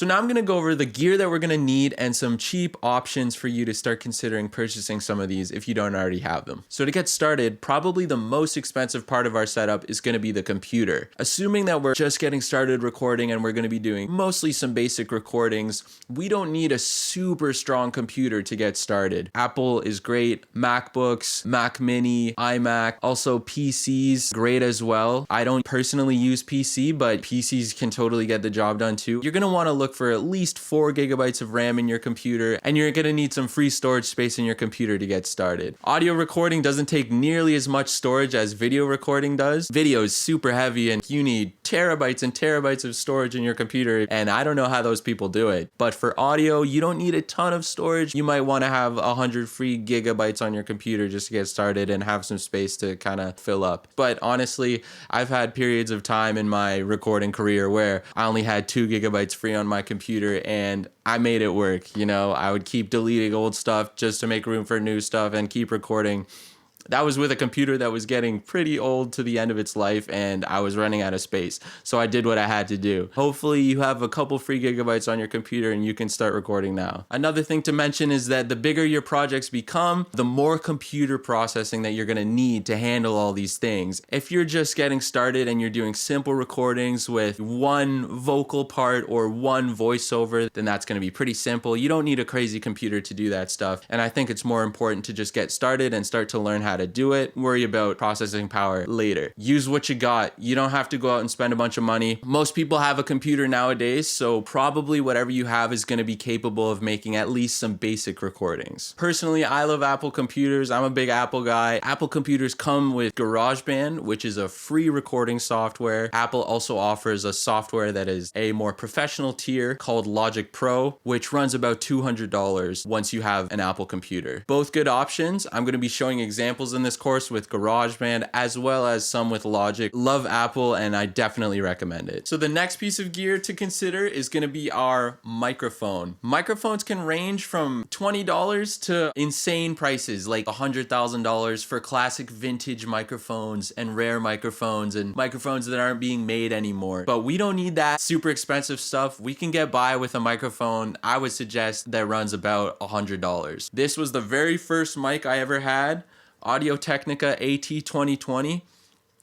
So now I'm going to go over the gear that we're going to need and some cheap options for you to start considering purchasing some of these if you don't already have them. So to get started, probably the most expensive part of our setup is going to be the computer. Assuming that we're just getting started recording and we're going to be doing mostly some basic recordings, we don't need a super strong computer to get started. Apple is great, MacBooks, Mac Mini, iMac, also PCs, great as well. I don't personally use PC, but PCs can totally get the job done too. You're going to want to look for at least 4 gigabytes of RAM in your computer, and you're going to need some free storage space in your computer to get started. Audio recording doesn't take nearly as much storage as video recording does. Video is super heavy and you need terabytes and terabytes of storage in your computer, and I don't know how those people do it. But for audio, you don't need a ton of storage. You might want to have 100 free gigabytes on your computer just to get started and have some space to kind of fill up. But honestly, I've had periods of time in my recording career where I only had 2 gigabytes free on my computer and I made it work. You know, I would keep deleting old stuff just to make room for new stuff and keep recording. That was with a computer that was getting pretty old to the end of its life and I was running out of space. So I did what I had to do. Hopefully you have a couple free gigabytes on your computer and you can start recording now. Another thing to mention is that the bigger your projects become, the more computer processing that you're going to need to handle all these things. If you're just getting started and you're doing simple recordings with one vocal part or one voiceover, then that's going to be pretty simple. You don't need a crazy computer to do that stuff. And I think it's more important to just get started and start to learn how to do it. Worry about processing power later. Use what you got. You don't have to go out and spend a bunch of money. Most people have a computer nowadays, so probably whatever you have is going to be capable of making at least some basic recordings. Personally, I love Apple computers. I'm a big Apple guy. Apple computers come with GarageBand, which is a free recording software. Apple also offers a software that is a more professional tier called Logic Pro, which runs about $200 once you have an Apple computer. Both good options. I'm going to be showing examples in this course with GarageBand as well as some with Logic. Love Apple and I definitely recommend it. So the next piece of gear to consider is going to be our microphone. Microphones can range from $20 to insane prices like $100,000 for classic vintage microphones and rare microphones and microphones that aren't being made anymore. But we don't need that super expensive stuff. We can get by with a microphone, I would suggest, that runs about $100. This was the very first mic I ever had. Audio-Technica AT2020.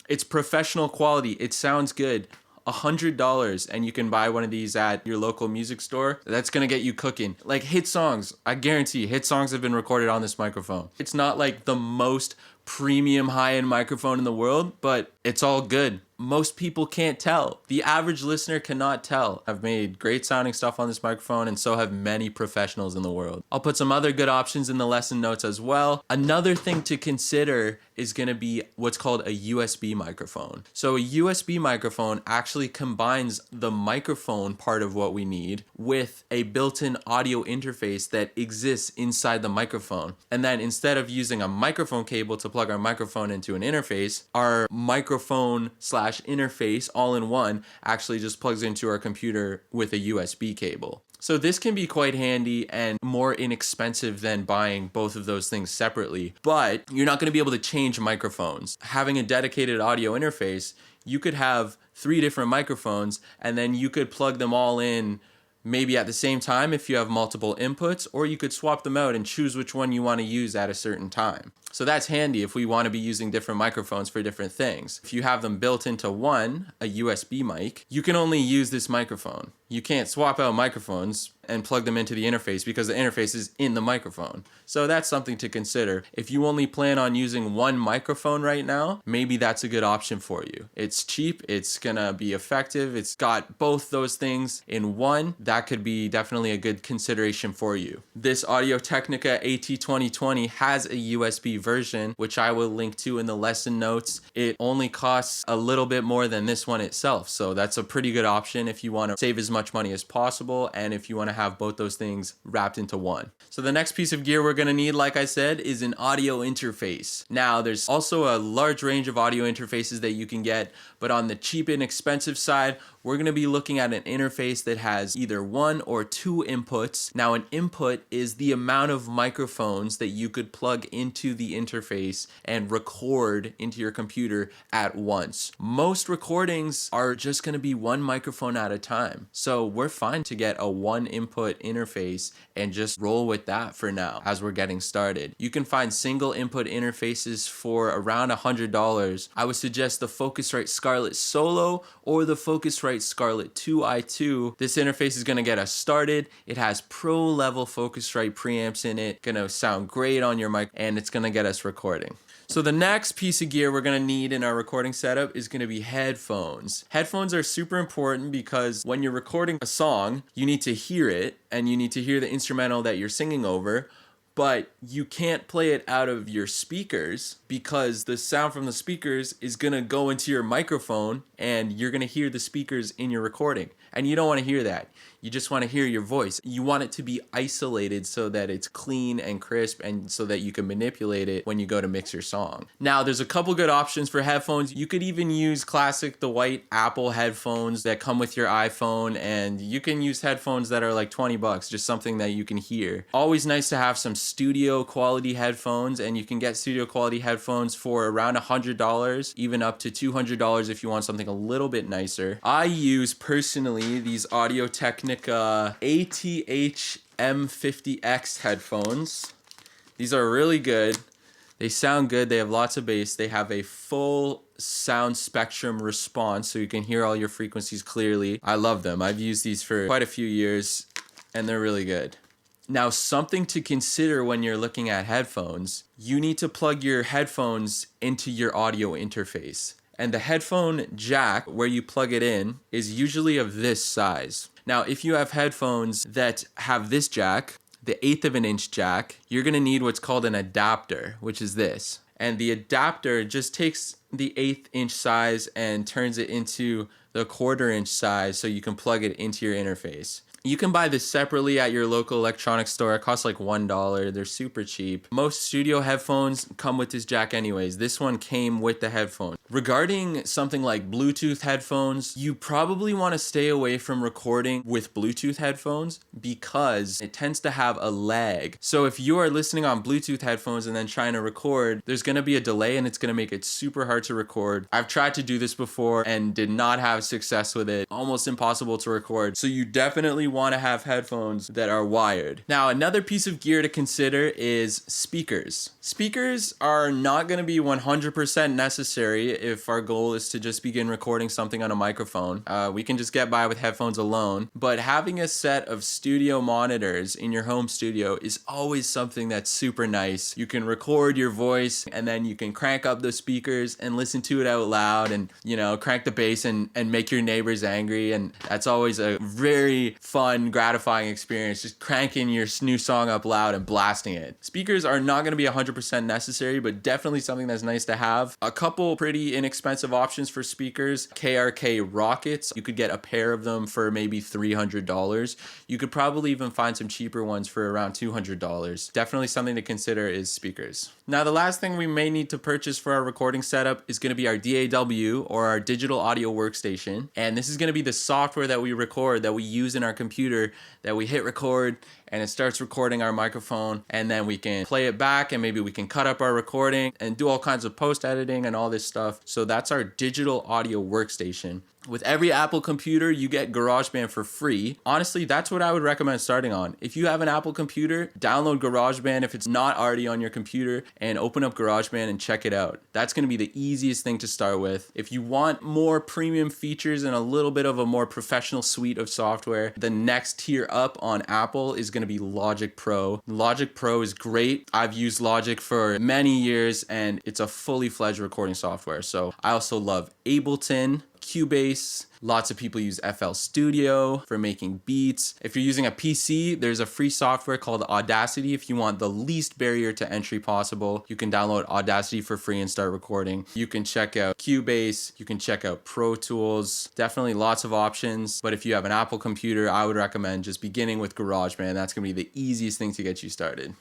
It's professional quality. It sounds good. $100 and you can buy one of these at your local music store. That's gonna get you cooking. Like hit songs, I guarantee hit songs have been recorded on this microphone. It's not like the most premium high-end microphone in the world, but it's all good. Most people can't tell. The average listener cannot tell. I've made great sounding stuff on this microphone and so have many professionals in the world. I'll put some other good options in the lesson notes as well. Another thing to consider is going to be what's called a USB microphone. So a USB microphone actually combines the microphone part of what we need with a built-in audio interface that exists inside the microphone. And then instead of using a microphone cable to plug our microphone into an interface, our microphone / interface all in one actually just plugs into our computer with a USB cable. So this can be quite handy and more inexpensive than buying both of those things separately, but you're not going to be able to change microphones. Having a dedicated audio interface, you could have 3 different microphones and then you could plug them all in maybe at the same time if you have multiple inputs, or you could swap them out and choose which one you want to use at a certain time. So that's handy if we want to be using different microphones for different things. If you have them built into one, a USB mic, you can only use this microphone. You can't swap out microphones and plug them into the interface because the interface is in the microphone. So that's something to consider. If you only plan on using one microphone right now, maybe that's a good option for you. It's cheap, it's gonna be effective, it's got both those things in one. That could be definitely a good consideration for you. This Audio-Technica AT2020 has a USB version, which I will link to in the lesson notes. It only costs a little bit more than this one itself, so that's a pretty good option if you want to save as much money as possible and if you want to have both those things wrapped into one. So the next piece of gear we're going to need, like I said, is an audio interface. Now there's also a large range of audio interfaces that you can get, but on the cheap and expensive side, we're going to be looking at an interface that has either 1 or 2 inputs. Now an input is the amount of microphones that you could plug into the the interface and record into your computer at once. Most recordings are just going to be one microphone at a time. So we're fine to get a one input interface and just roll with that for now as we're getting started. You can find single input interfaces for around $100. I would suggest the Focusrite Scarlett Solo or the Focusrite Scarlett 2i2. This interface is going to get us started. It has pro level Focusrite preamps in it, going to sound great on your mic, and it's going to get us recording. So the next piece of gear we're going to need in our recording setup is going to be headphones. Headphones are super important because when you're recording a song, you need to hear it and you need to hear the instrumental that you're singing over, but you can't play it out of your speakers because the sound from the speakers is going to go into your microphone and you're going to hear the speakers in your recording. And you don't want to hear that. You just want to hear your voice. You want it to be isolated so that it's clean and crisp and so that you can manipulate it when you go to mix your song. Now, there's a couple good options for headphones. You could even use the white Apple headphones that come with your iPhone, and you can use headphones that are like $20, just something that you can hear. Always nice to have some studio quality headphones, and you can get studio quality headphones for around $100, even up to $200 if you want something a little bit nicer. I use personally these Audio-Technica ATH M50X headphones. These are really good. They sound good. They have lots of bass. They have a full sound spectrum response, so you can hear all your frequencies clearly. I love them. I've used these for quite a few years, and they're really good. Now, something to consider when you're looking at headphones, you need to plug your headphones into your audio interface. And the headphone jack where you plug it in is usually of this size. Now, if you have headphones that have this jack, the 1/8 of an inch jack, you're gonna need what's called an adapter, which is this. And the adapter just takes the 1/8 inch size and turns it into the 1/4 inch size so you can plug it into your interface. You can buy this separately at your local electronics store. It costs like $1. They're super cheap. Most studio headphones come with this jack anyways. This one came with the headphone. Regarding something like Bluetooth headphones, you probably want to stay away from recording with Bluetooth headphones because it tends to have a lag. So if you are listening on Bluetooth headphones and then trying to record, there's going to be a delay and it's going to make it super hard to record. I've tried to do this before and did not have success with it. Almost impossible to record. So you definitely want to have headphones that are wired. Now, another piece of gear to consider is speakers. Speakers are not going to be 100% necessary if our goal is to just begin recording something on a microphone. We can just get by with headphones alone, but having a set of studio monitors in your home studio is always something that's super nice. You can record your voice and then you can crank up the speakers and listen to it out loud and, you know, crank the bass and make your neighbors angry, and that's always a very fun, gratifying experience, just cranking your new song up loud and blasting it. Speakers are not going to be 100% necessary, but definitely something that's nice to have. A couple pretty inexpensive options for speakers: KRK Rockets. You could get a pair of them for maybe $300. You could probably even find some cheaper ones for around $200. Definitely something to consider is speakers. Now, the last thing we may need to purchase for our recording setup is going to be our DAW, or our digital audio workstation. And this is going to be the software that we record, that we use in our computer, that we hit record and it starts recording our microphone, and then we can play it back and maybe we can cut up our recording and do all kinds of post editing and all this stuff. So that's our digital audio workstation. With every Apple computer, you get GarageBand for free. Honestly, that's what I would recommend starting on. If you have an Apple computer, download GarageBand if it's not already on your computer, and open up GarageBand and check it out. That's going to be the easiest thing to start with. If you want more premium features and a little bit of a more professional suite of software, the next tier up on Apple is going to be Logic Pro. Logic Pro is great. I've used Logic for many years and it's a fully fledged recording software. So I also love Ableton, Cubase. Lots of people use FL Studio for making beats. If you're using a PC, there's a free software called Audacity. If you want the least barrier to entry possible, you can download Audacity for free and start recording. You can check out Cubase. You can check out Pro Tools. Definitely lots of options. But if you have an Apple computer, I would recommend just beginning with GarageBand. That's going to be the easiest thing to get you started.